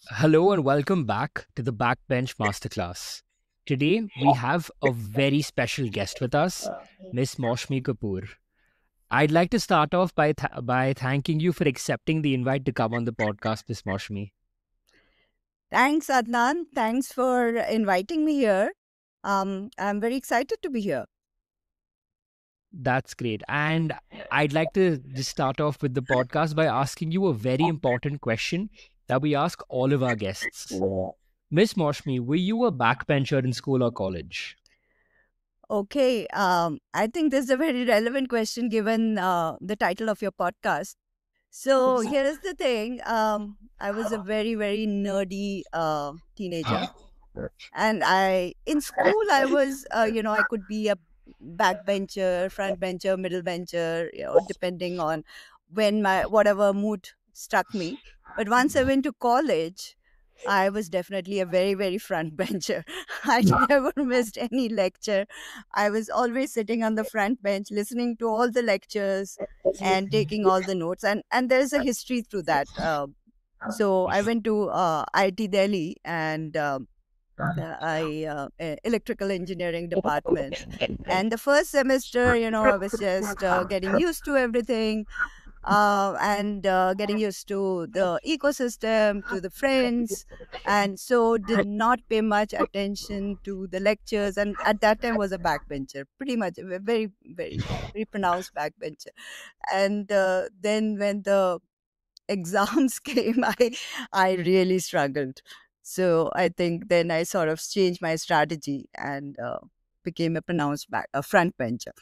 Hello and welcome back to the Backbench Masterclass. Today we have a very special guest with us, Miss Moshmi Kapoor. I'd like to start off by thanking you for accepting the invite to come on the podcast, Miss Moshmi. Thanks, Adnan. Thanks for inviting me here. I'm very excited to be here. That's great. And I'd like to just start off with the podcast by asking you a very important question that we ask all of our guests. Miss Moshmi, were you a backbencher in school or college? Okay, I think this is a very relevant question given the title of your podcast. So here is the thing. I was a very, very nerdy teenager, and in school I was, I could be a backbencher, front bencher, middle bencher, depending on when my whatever mood struck me. But once I went to college, I was definitely a very, very front bencher. I never missed any lecture. I was always sitting on the front bench, listening to all the lectures and taking all the notes. And there's a history through that. So I went to IIT Delhi and electrical engineering department. And the first semester, I was just getting used to everything and getting used to the ecosystem, to the friends, and so did not pay much attention to the lectures. And at that time was a backbencher, pretty much a very, very, very pronounced backbencher. And then when the exams came, I really struggled. So I think then I sort of changed my strategy and became a pronounced a front bencher.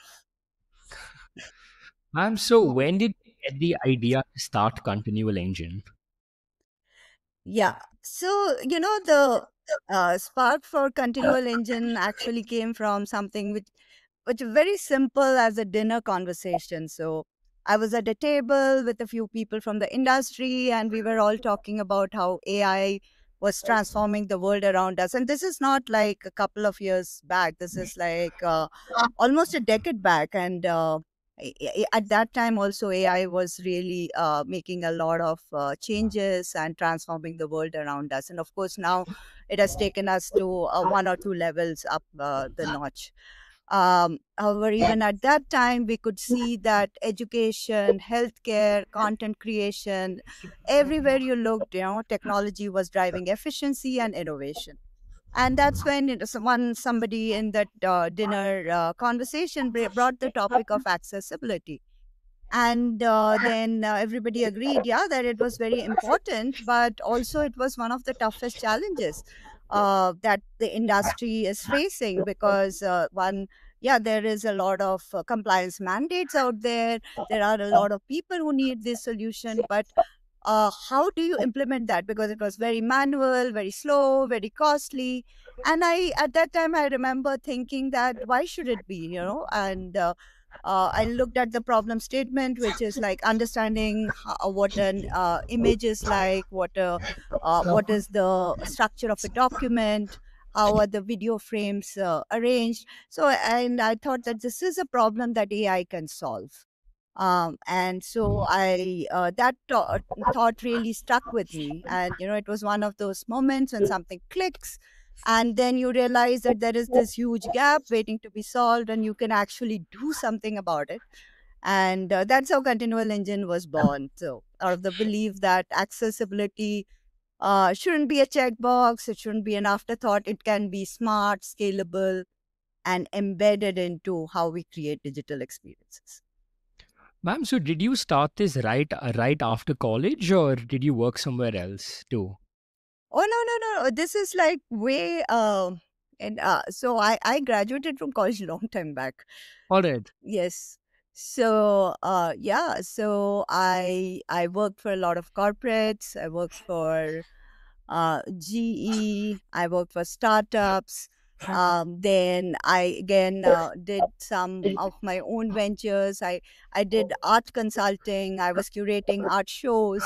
Ma'am, so when did you get the idea to start Continual Engine? Yeah. So, the spark for continual engine actually came from something which is very simple as a dinner conversation. So I was at a table with a few people from the industry, and we were all talking about how AI was transforming the world around us. And this is not like a couple of years back. This is like almost a decade back. And at that time also AI was really making a lot of changes and transforming the world around us. And of course now it has taken us to one or two levels up the notch. However, even at that time, we could see that education, healthcare, content creation, everywhere you looked, technology was driving efficiency and innovation. And that's when somebody in that dinner conversation brought the topic of accessibility. And then everybody agreed, yeah, that it was very important, but also it was one of the toughest challenges that the industry is facing because yeah, there is a lot of compliance mandates out there. There are a lot of people who need this solution, but how do you implement that? Because it was very manual, very slow, very costly. And at that time, I remember thinking that why should it be, And I looked at the problem statement, which is like understanding what an image is like, what is the structure of a document, how are the video frames arranged. So, and I thought that this is a problem that AI can solve. And so thought really stuck with me. And, it was one of those moments when something clicks and then you realize that there is this huge gap waiting to be solved and you can actually do something about it. And that's how Continual Engine was born. So out of the belief that accessibility shouldn't be a checkbox, it shouldn't be an afterthought, it can be smart, scalable, and embedded into how we create digital experiences. Ma'am, so did you start this right after college, or did you work somewhere else too? Oh, no, no, no. This is like way and so I graduated from college a long time back. All right. Yes. So yeah, so I worked for a lot of corporates. I worked for GE. I worked for startups. Then I again did some of my own ventures. I did art consulting. I was curating art shows.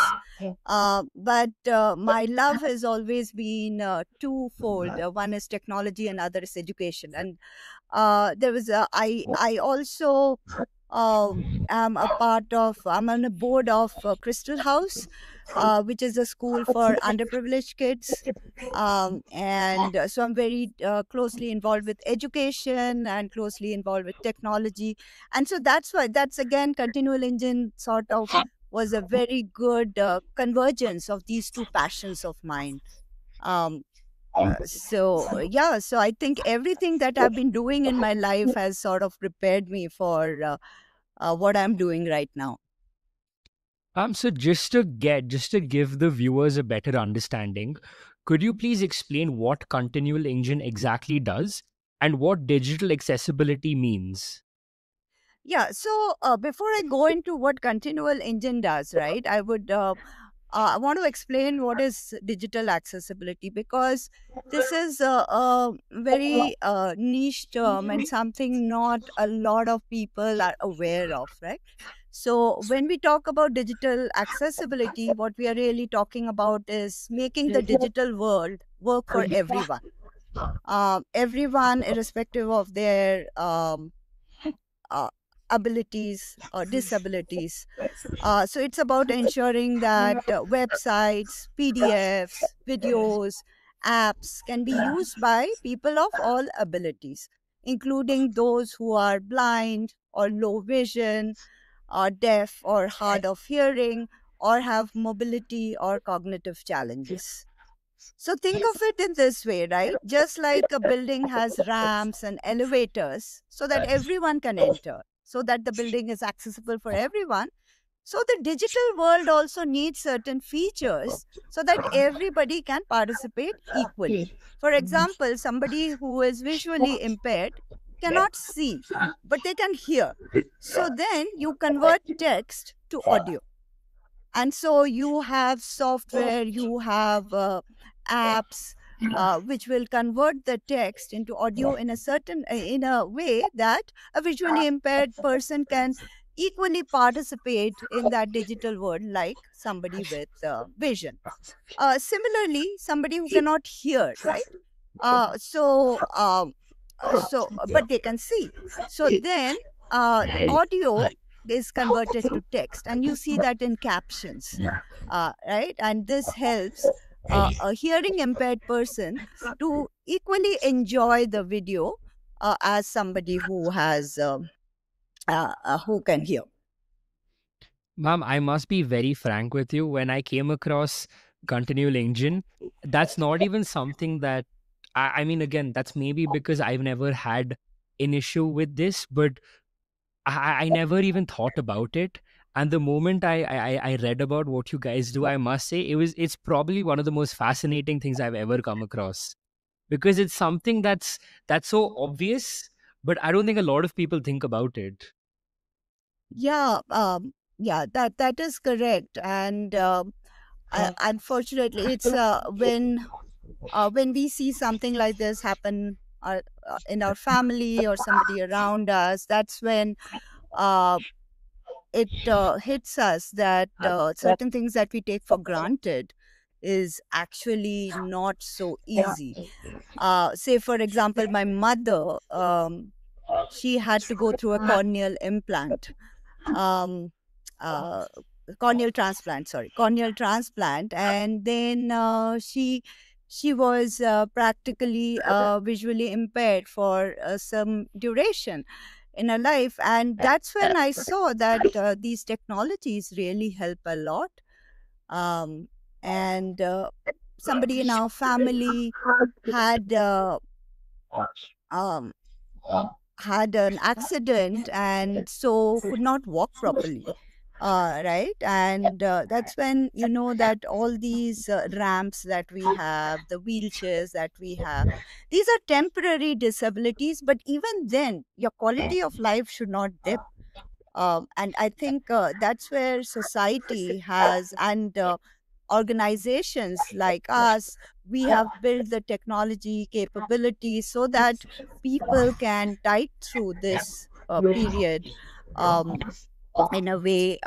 But my love has always been twofold. One is technology, and other is education. And there was I also I'm I'm on a board of Crystal House, which is a school for underprivileged kids. And so I'm very closely involved with education and closely involved with technology. And so that's why, that's again, Continual Engine sort of was a very good convergence of these two passions of mine. Um, so I think everything that I've been doing in my life has sort of prepared me for what I'm doing right now. So just to give the viewers a better understanding, could you please explain what Continual Engine exactly does and what digital accessibility means? Yeah, so before I go into what Continual Engine does, right, I want to explain what is digital accessibility, because this is a very niche term and something not a lot of people are aware of, right? So, when we talk about digital accessibility, what we are really talking about is making the digital world work for everyone. Everyone, irrespective of their uh, abilities or disabilities. So it's about ensuring that websites, PDFs, videos, apps can be used by people of all abilities, including those who are blind or low vision, or deaf or hard of hearing, or have mobility or cognitive challenges. So think of it in this way, right? Just like a building has ramps and elevators so that everyone can enter, so that the building is accessible for everyone. So the digital world also needs certain features so that everybody can participate equally. For example, somebody who is visually impaired cannot see, but they can hear. So then you convert text to audio, and so you have software, you have apps which will convert the text into audio in a certain in a way that a visually impaired person can equally participate in that digital world like somebody with vision. Similarly, somebody who cannot hear, right? But they can see. So then audio is converted to text, and you see that in captions, right? And this helps a hearing impaired person to equally enjoy the video as somebody who has who can hear. Ma'am, I must be very frank with you. When I came across Continual Engine, that's not even something that I mean, again, that's maybe because I've never had an issue with this, but I never even thought about it. And the moment I read about what you guys do, I must say it's probably one of the most fascinating things I've ever come across, because it's something that's so obvious, but I don't think a lot of people think about it. Yeah, yeah, that is correct. And unfortunately, it's when we see something like this happen in our family or somebody around us, that's when uh, it hits us that certain things that we take for granted is actually not so easy. Say, for example, my mother, she had to go through a corneal implant. Um, uh, Corneal transplant, sorry, corneal transplant, and then she was practically visually impaired for some duration in her life, and that's when I saw that these technologies really help a lot. um, and somebody in our family had um, had an accident and so could not walk properly, right? And that's when you know that all these ramps that we have, the wheelchairs that we have, these are temporary disabilities, but even then your quality of life should not dip. And I think that's where society has, and organizations like us, we have built the technology capability so that people can tide through this period um, in a way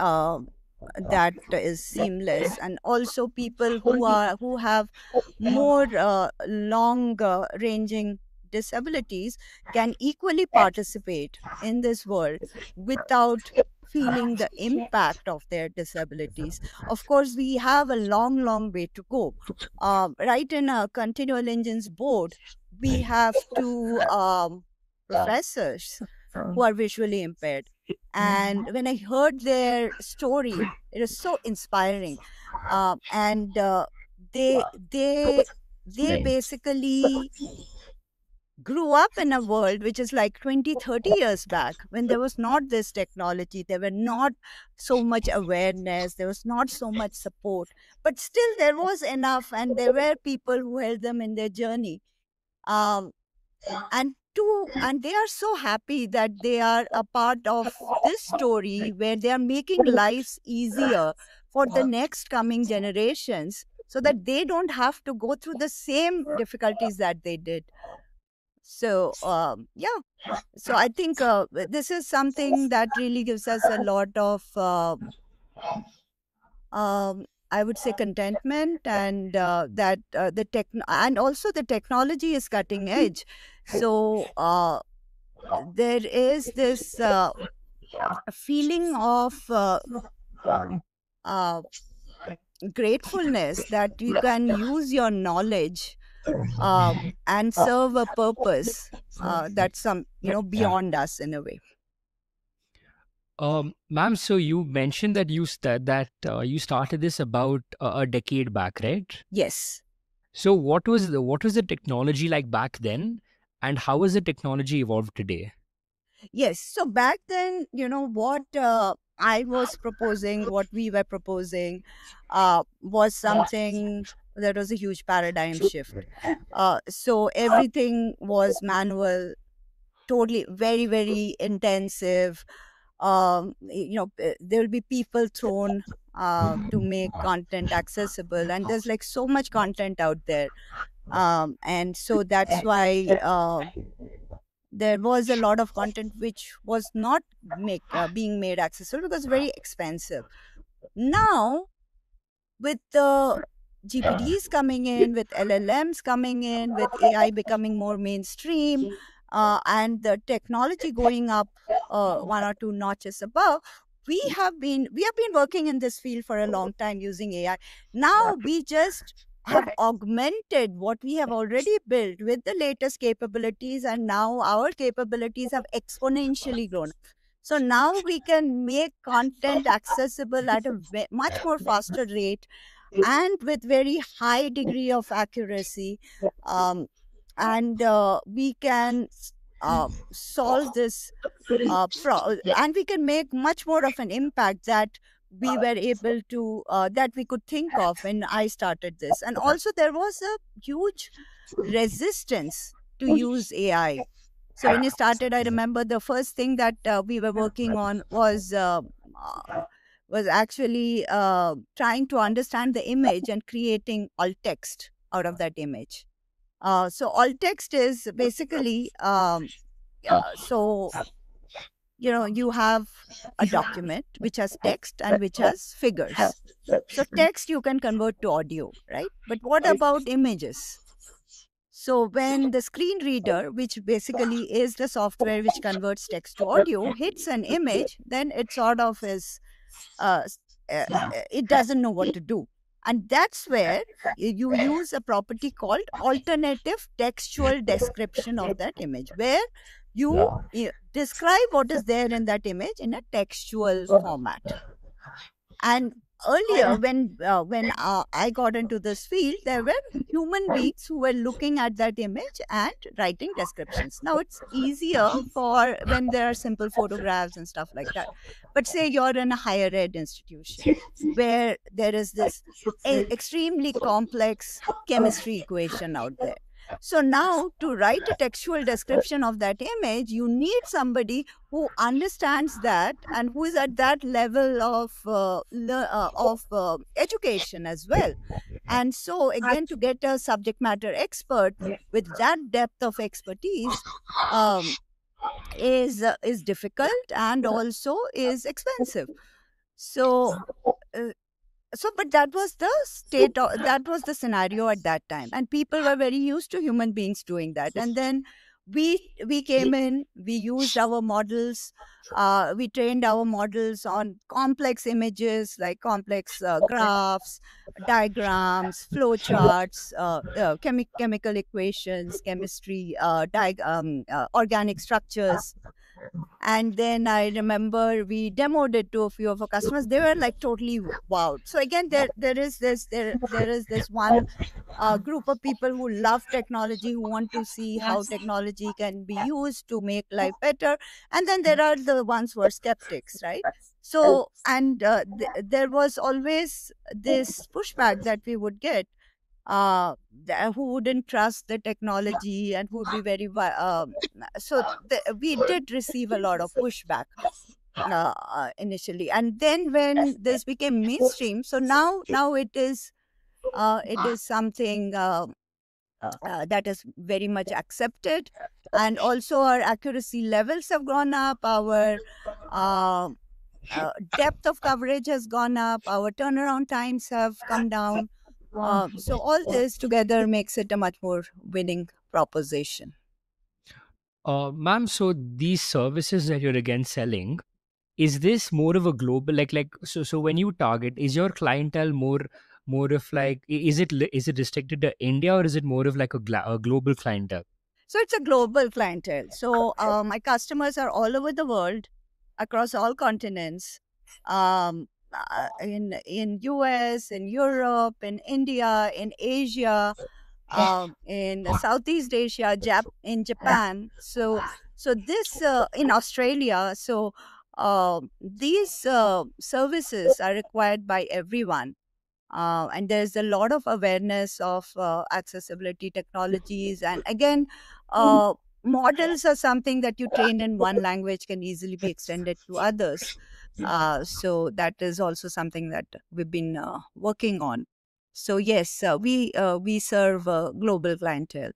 that is seamless. And also people who have more long ranging disabilities can equally participate in this world without feeling the impact of their disabilities. Of course, we have a long, long way to go. Right in a continual engines board, we have two professors who are visually impaired. And when I heard their story, it was so inspiring. And they they they basically grew up in a world which is like 20, 30 years back, when there was not this technology, there were not so much awareness, there was not so much support, but still there was enough, and there were people who helped them in their journey. um, and they are so happy that they are a part of this story, where they are making lives easier for the next coming generations, so that they don't have to go through the same difficulties that they did. So yeah, so I think this is something that really gives us a lot of I would say contentment, and that the tech and also the technology is cutting edge. So there is this feeling of uh, gratefulness that you can use your knowledge and serve a purpose that's beyond us in a way. Ma'am, so you mentioned that you started this about a decade back, right? Yes. So what was the technology like back then, and how has the technology evolved today? Yes. So back then, what I was proposing, what we were proposing, was something that was a huge paradigm shift. So everything was manual, totally very, very intensive. There will be people thrown to make content accessible, and there's like so much content out there. And so that's why there was a lot of content which was not being made accessible because very expensive. Now, with the GPDs coming in, with LLMs coming in, with AI becoming more mainstream, and the technology going up one or two notches above, we have been working in this field for a long time using AI. Now we just have augmented what we have already built with the latest capabilities, and now our capabilities have exponentially grown. So now we can make content accessible at a much more faster rate, and with very high degree of accuracy. um, and we can solve this and we can make much more of an impact that we were able to that we could think of when I started this. And also there was a huge resistance to use AI. So when it started, I remember the first thing that we were working on was actually trying to understand the image and creating alt text out of that image. So alt text is basically so you have a document which has text and which has figures. So text you can convert to audio, right? But what about images? So when the screen reader, which basically is the software which converts text to audio, hits an image, then it sort of is it doesn't know what to do. And that's where you use a property called alternative textual description of that image, where you describe what is there in that image in a textual format. And earlier, when I got into this field, there were human beings who were looking at that image and writing descriptions. Now it's easier for when there are simple photographs and stuff like that. But say you're in a higher ed institution where there is this extremely complex chemistry equation out there. So now, to write a textual description of that image, you need somebody who understands that and who is at that level of education as well. And so, again, to get a subject matter expert with that depth of expertise is difficult and also is expensive. So so but that was the that was the scenario at that time, and people were very used to human beings doing that. And then we came in, we used our models, we trained our models on complex images like complex graphs, diagrams, flow charts, chemical equations, chemistry, organic structures. And then I remember we demoed it to a few of our customers. They were like totally wowed. So again, there is this one group of people who love technology, who want to see how technology can be used to make life better. And then there are the ones who are skeptics, right? So, and there was always this pushback that we would get, who wouldn't trust the technology and who would be very so we did receive a lot of pushback initially. And then when this became mainstream, so now it is something that is very much accepted, and also our accuracy levels have gone up, our uh, depth of coverage has gone up, our turnaround times have come down. So all this together makes it a much more winning proposition. Ma'am, so these services that you're again selling, is this more of a global, so when you target, is your clientele more of like, is it restricted to India, or is it more of like a global clientele? So it's a global clientele. So my customers are all over the world, across all continents, in US, in Europe, in India, in Asia, in Southeast Asia, in Japan. So this in Australia. So these services are required by everyone. And there's a lot of awareness of accessibility technologies. And again, models are something that you train in one language can easily be extended to others. So that is also something that we've been working on. So yes, we serve a global clientele.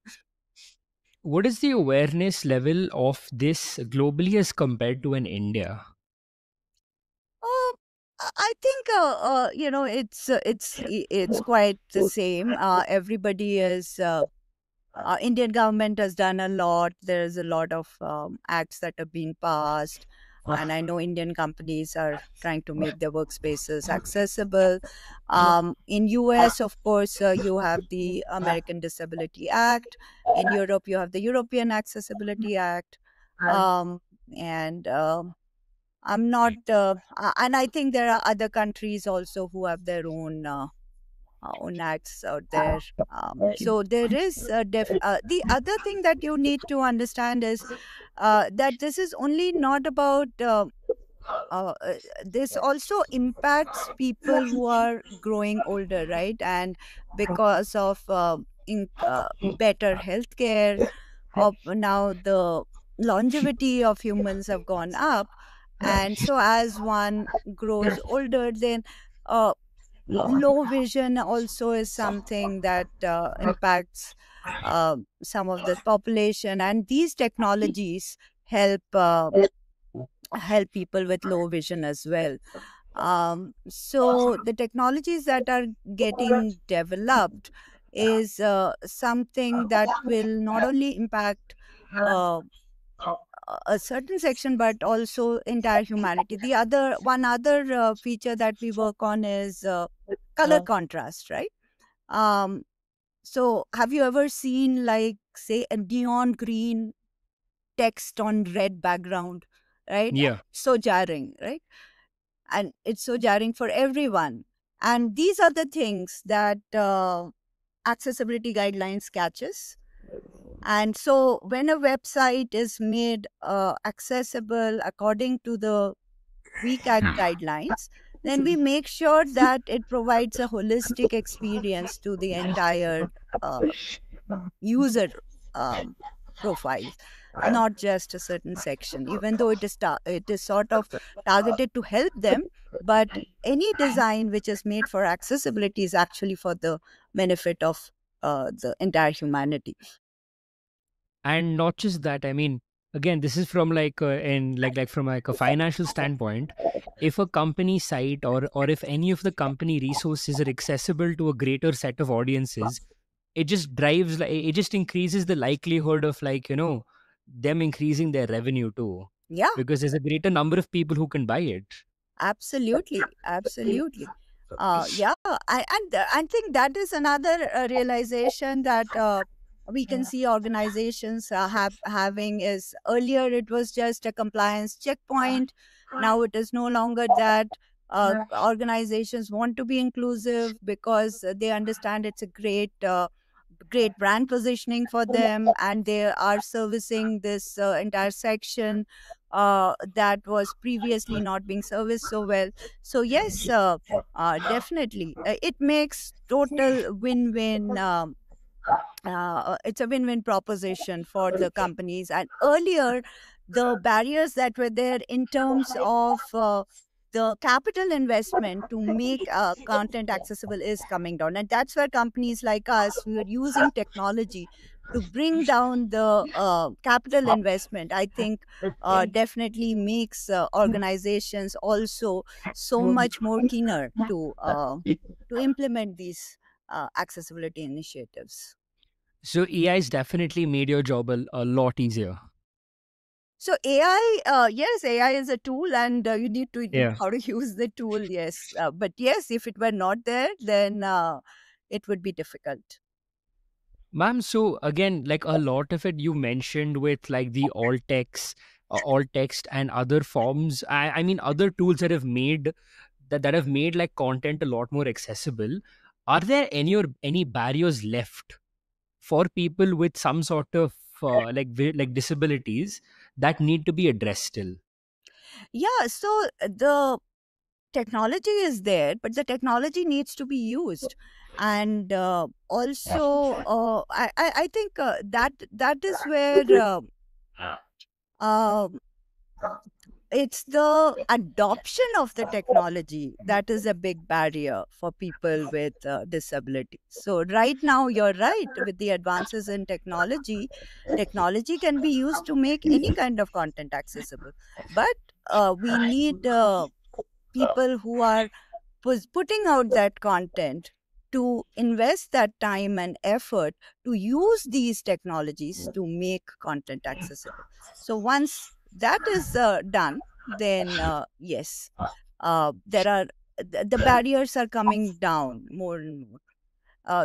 What is the awareness level of this globally as compared to in India? I think it's quite the same. Everybody is. Indian government has done a lot. There's a lot of acts that have been passed, and I know Indian companies are trying to make their workspaces accessible. In US, of course, you have the American Disability Act. In Europe, you have the European Accessibility Act. Um, and I'm not, and I think there are other countries also who have their own acts out there. So there is the other thing that you need to understand is that this is only not about. This also impacts people who are growing older, right? And because of better healthcare, of now the longevity of humans have gone up, and so as one grows older, then uh, low vision also is something that impacts some of the population, and these technologies help people with low vision as well. So the technologies that are getting developed is something that will not only impact uh, a certain section but also entire humanity. The other one other feature that we work on is color contrast, right? um so have you ever seen, like, say, a neon green text on red background, right? Yeah. So jarring, right? And it's so jarring for everyone. And these are the things that accessibility guidelines catches. And so when a website is made accessible according to the WCAG guidelines, then we make sure that it provides a holistic experience to the entire uh, user um, profile, not just a certain section, even though it is sort of targeted to help them. But any design which is made for accessibility is actually for the benefit of the entire humanity. And not just that, I mean, again, this is from from like a financial standpoint. If a company site or if any of the company resources are accessible to a greater set of audiences, it just drives, like it just increases the likelihood of, like, them increasing their revenue too, Yeah, because there's a greater number of people who can buy it. absolutely, absolutely. Yeah, I think that is another realization that we can see organizations having is earlier it was just a compliance checkpoint. Now it is no longer that. Organizations want to be inclusive because they understand it's a great brand positioning for them, and they are servicing this entire section that was previously not being serviced so well. So yes, definitely, it makes total win-win. It's a win-win proposition for the companies. And earlier, the barriers that were there in terms of the capital investment to make content accessible is coming down, and that's where companies like us, we are using technology to bring down the capital investment. I think definitely makes organizations also so much more keener to implement these accessibility initiatives. So AI's definitely made your job a lot easier. So AI, yes, AI is a tool, and you need to know Yeah. how to use the tool. Yes, but yes, if it were not there, then it would be difficult. Ma'am, so again, like a lot of it you mentioned with like the alt text and other forms. I mean, other tools that have made that have made like content a lot more accessible. Are there any barriers left for people with some sort of like disabilities that need to be addressed still? Yeah, so the technology is there, but the technology needs to be used, and also I think that is where um it's the adoption of the technology that is a big barrier for people with disabilities. So right now, you're right, with the advances in technology, technology can be used to make any kind of content accessible, but we need people who are putting out that content to invest that time and effort to use these technologies to make content accessible. So once that is done, then yes, there are the barriers are coming down more and more.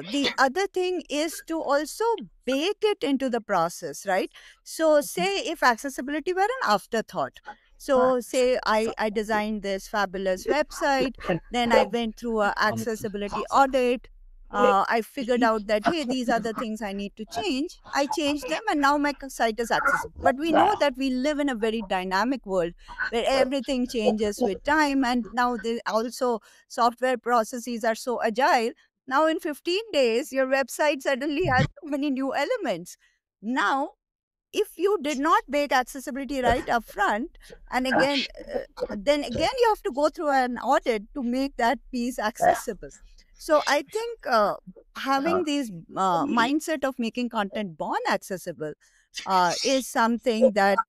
The other thing is to also bake it into the process, right? So, say if accessibility were an afterthought. So, say I designed this fabulous website, then I went through a accessibility audit. I figured out that, hey, these are the things I need to change. I changed them, and now my site is accessible. But we know that we live in a very dynamic world where everything changes with time, and now also software processes are so agile. Now, in 15 days, your website suddenly has so many new elements. Now, if you did not bake accessibility right up front, and then again, you have to go through an audit to make that piece accessible. So, I think having these mindset of making content born accessible is something that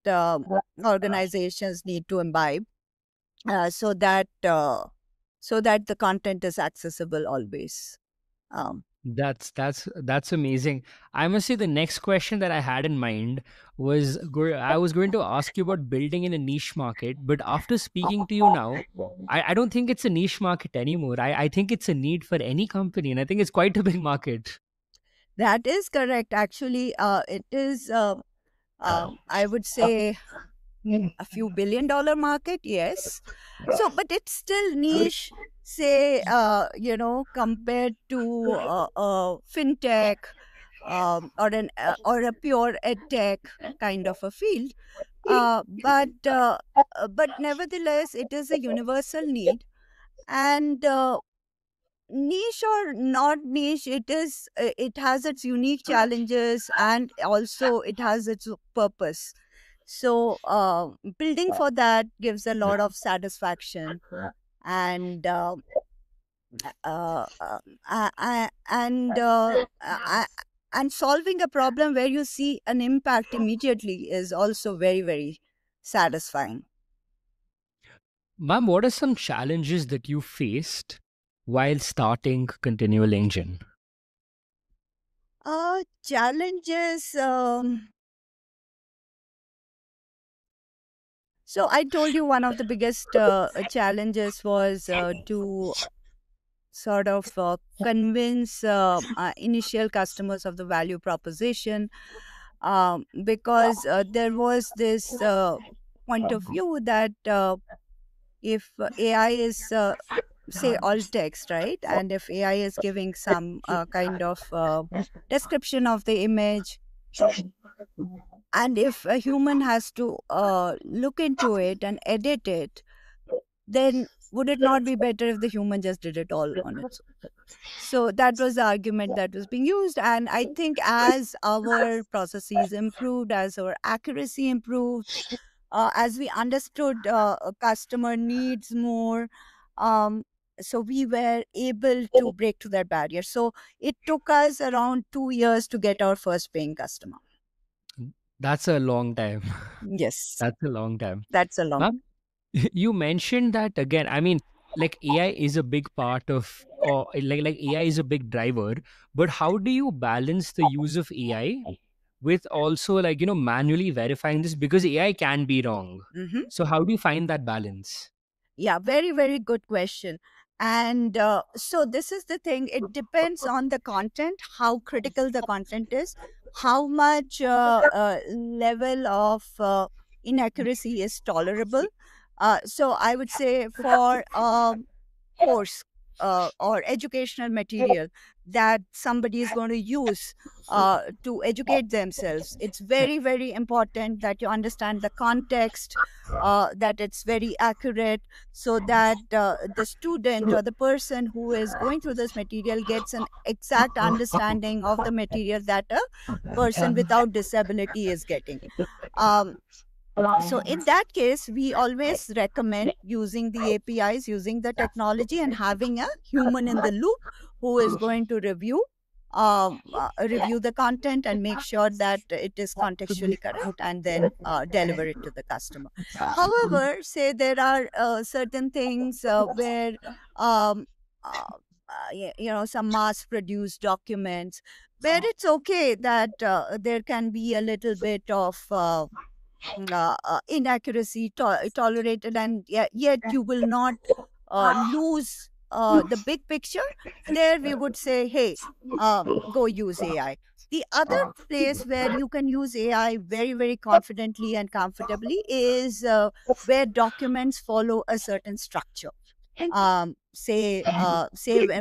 organizations need to imbibe so that the content is accessible always. Um, That's amazing. I must say the next question that I had in mind I was going to ask you about building in a niche market, but after speaking to you now, I don't think it's a niche market anymore. I think it's a need for any company, and I think it's quite a big market. That is correct. Actually, it is, I would say, a few billion-dollar market, yes. So, but it's still niche, say, compared to fintech or a pure edtech kind of a field. But nevertheless, it is a universal need, and niche or not niche, it has its unique challenges, and also it has its purpose. So building for that gives a lot of satisfaction, and uh, uh, and and solving a problem where you see an impact immediately is also very, very satisfying. Ma'am, what are some challenges that you faced while starting Continual Engine? Challenges. So I told you one of the biggest challenges was to sort of convince initial customers of the value proposition, because there was this point of view that if AI is say all text, right, and if AI is giving some kind of description of the image, and if a human has to look into it and edit it, then would it not be better if the human just did it all on its own? So that was the argument that was being used. And I think as our processes improved, as our accuracy improved, as we understood customer needs more, um, so we were able to break through that barrier. So it took us around 2 years to get our first paying customer. That's a long time. Yes, That's a long time. that's a long. Ma'am, you mentioned that again. I mean, like AI is a big part of, or like AI is a big driver, but how do you balance the use of AI with also, like, manually verifying this, because AI can be wrong. Mhm. So how do you find that balance? Yeah, very, very good question. And so, this is the thing, it depends on the content, how critical the content is, how much level of inaccuracy is tolerable. So, I would say for course or educational material that somebody is going to use to educate themselves, it's very, very important that you understand the context, that it's very accurate, so that the student or the person who is going through this material gets an exact understanding of the material that a person without disability is getting. Um, so in that case, we always recommend using the APIs, using the technology, and having a human in the loop who is going to review the content and make sure that it is contextually correct, and then deliver it to the customer. However, say there are certain things where um, some mass produced documents where it's okay that there can be a little bit of inaccuracy tolerated, and yet you will not lose the big picture. There we would say, hey, go use AI. The other place where you can use AI very, very confidently and comfortably is where documents follow a certain structure. Say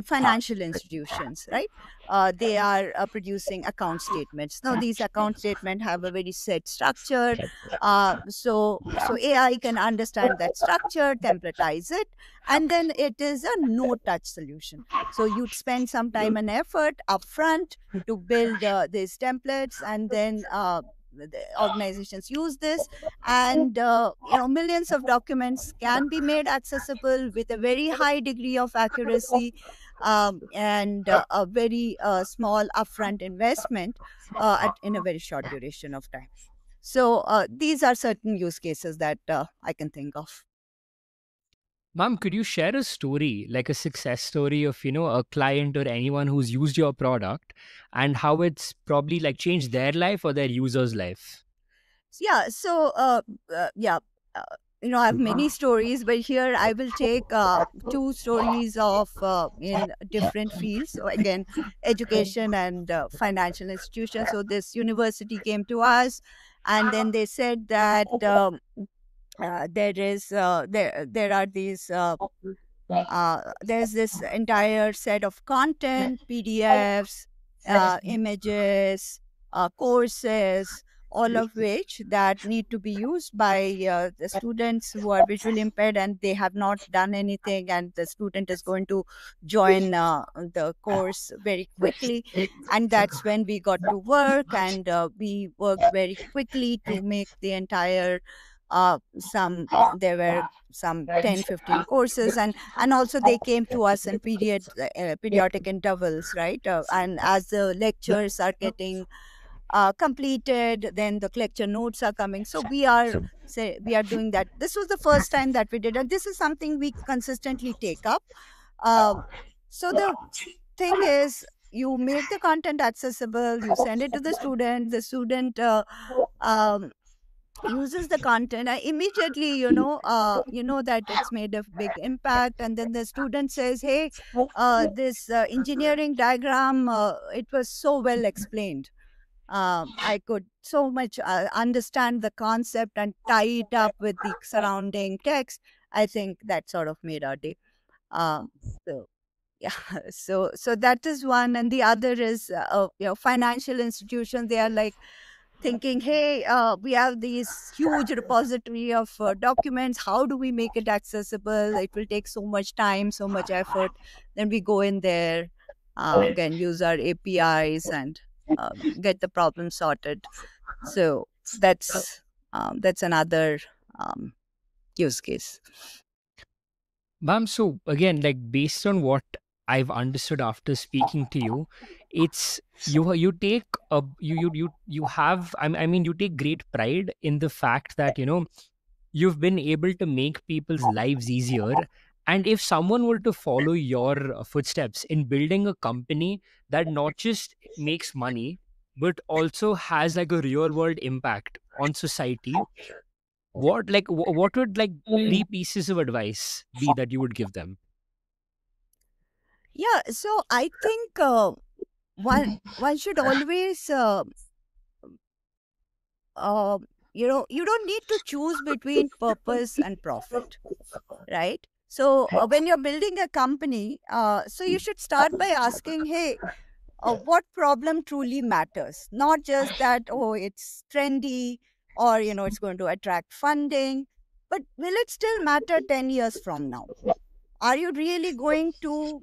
financial institutions, right? They are producing account statements. Now these account statements have a very set structure. So AI can understand that structure, templatize it, and then it is a no touch solution. So you'd spend some time and effort upfront to build these templates, and then the organizations use this, and millions of documents can be made accessible with a very high degree of accuracy, and a very small upfront investment in a very short duration of time. So these are certain use cases that I can think of. Ma'am, could you share a story, like a success story of, a client or anyone who's used your product and how it's probably like changed their life or their user's life? Yeah. So yeah. Uh, I have many stories, but here I will take two stories of in different fields. So again, education and financial institutions. So this university came to us, and then they said that there are these there's this entire set of content, PDFs, images, courses, all of which that need to be used by the students who are visually impaired, and they have not done anything, and the student is going to join the course very quickly. And that's when we got to work, and we worked very quickly to make the entire There were some 10-15 courses, and also they came to us in periodic intervals, right? And as the lectures are getting completed, then the lecture notes are coming. So we are doing that. This was the first time that we did, and this is something we consistently take up. um, so the thing is, you make the content accessible, you send it to the student um, uses the content, I immediately, you know that it's made a big impact. And then the student says, hey, this engineering diagram, it was so well explained. I could so much understand the concept and tie it up with the surrounding text. I think that sort of made our day. um, so yeah, so that is one. And the other is, financial institutions, they are like thinking, hey, we have these huge repository of documents, how do we make it accessible? It will take so much time, so much effort. Then we go in there, can use our APIs and get the problem sorted. So that's another um, use case. Ma'am, so again, like based on what I've understood after speaking to you, it's you take a you have I mean you take great pride in the fact that you've been able to make people's lives easier. And if someone were to follow your footsteps in building a company that not just makes money but also has like a real world impact on society, what would like three pieces of advice be that you would give them? Yeah, so I think one should always uh, you don't need to choose between purpose and profit, right? So when you're building a company, so you should start by asking, hey, what problem truly matters? Not just that, oh, it's trendy, or it's going to attract funding, but will it still matter 10 years from now? Are you really going to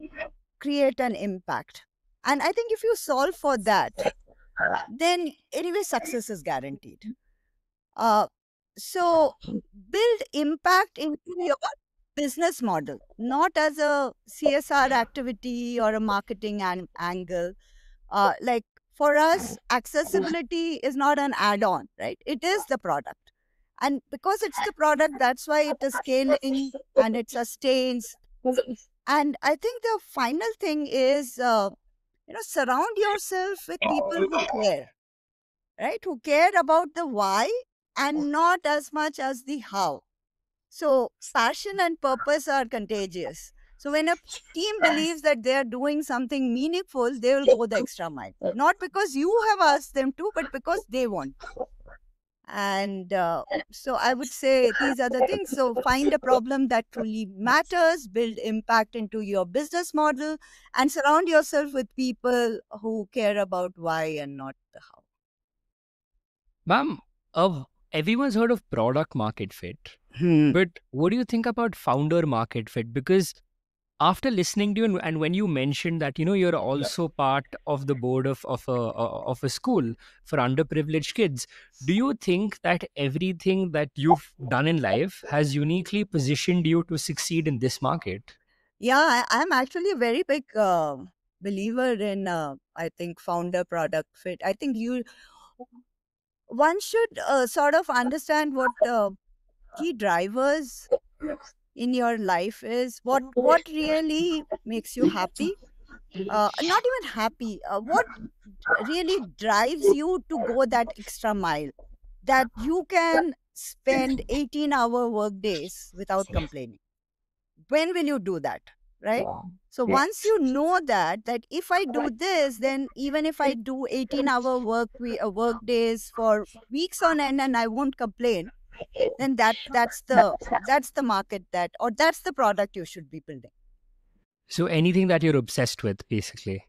create an impact? And I think if you solve for that, then anyway success is guaranteed. uh, so build impact into your business model, not as a CSR activity or a marketing angle. Like for us, accessibility is not an add-on, right? It is the product. And because it's the product, that's why it is scaling and it sustains. And I think the final thing is, surround yourself with people who care, right? Who care about the why and not as much as the how. So passion and purpose are contagious. So when a team believes that they are doing something meaningful, they will go the extra mile. Not because you have asked them to, but because they want. And so I would say these are the things. So find a problem that truly matters, build impact into your business model, and surround yourself with people who care about why and not the how. Ma'am, everyone's heard of product market fit, Hmm. but what do you think about founder market fit? Because after listening to you, and when you mentioned that you're also part of the board of a school for underprivileged kids, do you think that everything that you've done in life has uniquely positioned you to succeed in this market? Yeah, I'm actually a very big believer in, I think, founder product fit. I think one should sort of understand what key drivers in your life is, what really makes you happy, not even happy, what really drives you to go that extra mile, that you can spend 18-hour work days without complaining. When will you do that, right? So once you know that if I do this, then even if I do 18-hour work days for weeks on end and I won't complain, then that's the market, that or that's the product you should be building. So anything that you're obsessed with, basically.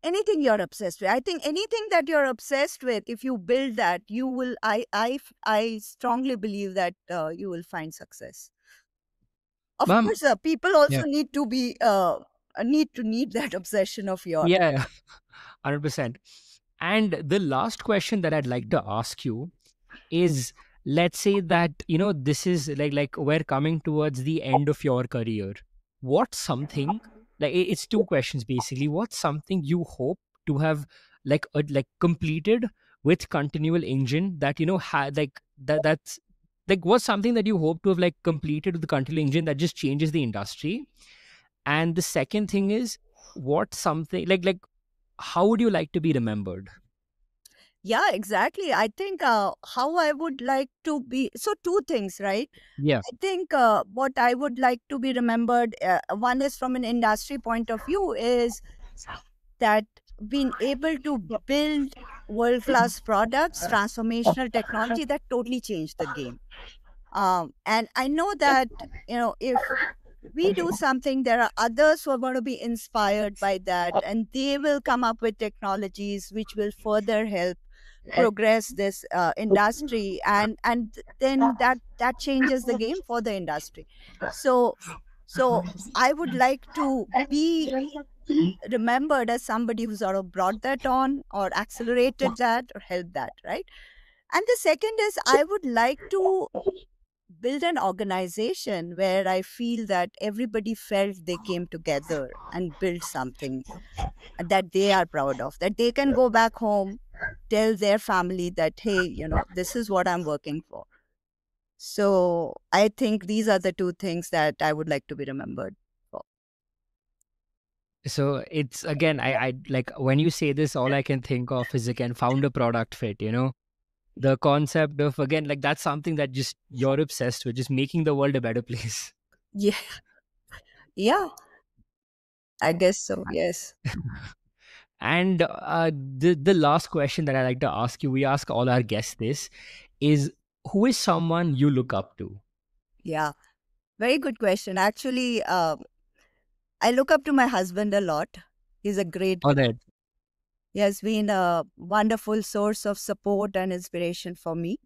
Anything you're obsessed with, I think anything that you're obsessed with, if you build that, you will, I strongly believe that you will find success. Of Ma'am, course, people also yeah, need that obsession of yours. yeah, 100%. And the last question that I'd like to ask you is, let's say that this is like we're coming towards the end of your career. What's something, like it's two questions basically. What's something you hope to have like completed with Continual Engine that had like that's like what's something that you hope to have like completed with the Continual Engine that just changes the industry? And the second thing is, what something like how would you like to be remembered? Yeah, exactly. I think how I would like to be. So, two things, right? Yeah. I think what I would like to be remembered, one is from an industry point of view, is that being able to build world class products, transformational technology that totally changed the game. And I know that, if we do something, there are others who are going to be inspired by that, and they will come up with technologies which will further help progress this industry, and then that changes the game for the industry. So so I would like to be remembered as somebody who sort of brought that on or accelerated that or helped that, right? And the second is, I would like to build an organization where I feel that everybody felt they came together and built something that they are proud of, that they can go back home, tell their family that, hey, this is what I'm working for. So I think these are the two things that I would like to be remembered for. So it's again, I like when you say this, all I can think of is again founder product fit, the concept of, again, like that's something that just you're obsessed with, just making the world a better place. Yeah, yeah, I guess so. Yes. And the last question that I like to ask you, we ask all our guests this, is who is someone you look up to? Yeah. Very good question. Actually, I look up to my husband a lot. He's a great Or guy. that, He has been a wonderful source of support and inspiration for me.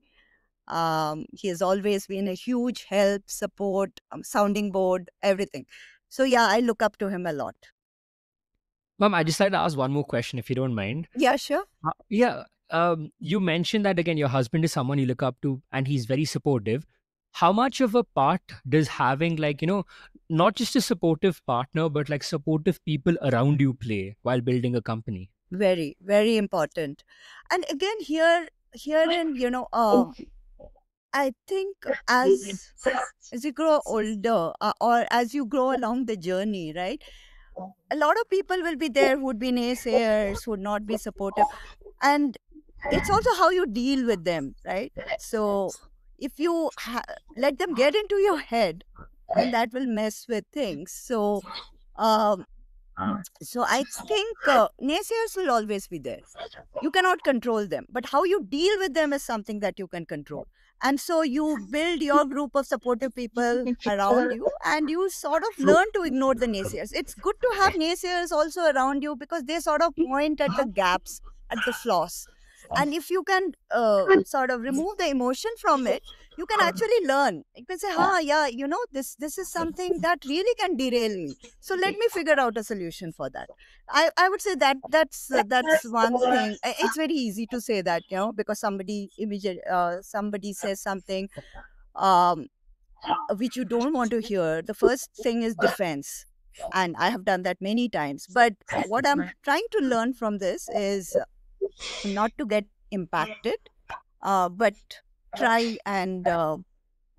He has always been a huge help, support, sounding board, everything. So yeah, I look up to him a lot. Mom, I just like to ask one more question if you don't mind. Yeah, sure. Yeah. You mentioned that again, your husband is someone you look up to and he's very supportive. How much of a part does having, like, not just a supportive partner, but like supportive people around you play while building a company? Very, very important. And again, herein, I think as you grow older, or as you grow along the journey, right? A lot of people will be there who would be naysayers, who would not be supportive, and it's also how you deal with them, right? So if you let them get into your head, then that will mess with things. Um, so I think naysayers will always be there. You cannot control them, but how you deal with them is something that you can control. And so you build your group of supportive people around you, and you sort of learn to ignore the naysayers. It's good to have naysayers also around you because they sort of point at the gaps, at the flaws. And if you can sort of remove the emotion from it, you can actually learn. You can say, yeah, this is something that really can derail me. So let me figure out a solution for that. I would say that that's one thing. It's very easy to say that, because somebody says something um, which you don't want to hear. The first thing is defense, and I have done that many times. But what I'm trying to learn from this is not to get impacted, but try and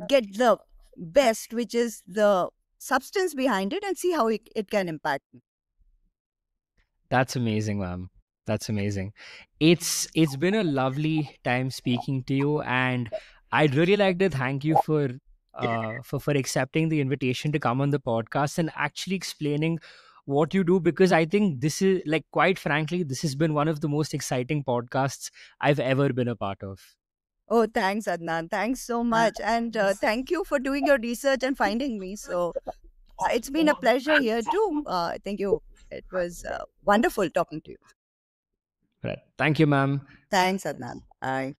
get the best, which is the substance behind it, and see how it can impact me. That's amazing, ma'am. That's amazing. It's been a lovely time speaking to you, and I'd really like to thank you for accepting the invitation to come on the podcast and actually explaining what you do, because I think this is, like, quite frankly, this has been one of the most exciting podcasts I've ever been a part of. Oh, thanks, Adnan. Thanks so much. And thank you for doing your research and finding me. So it's been a pleasure here too. Thank you. It was wonderful talking to you. Right. Thank you, ma'am. Thanks, Adnan. Bye.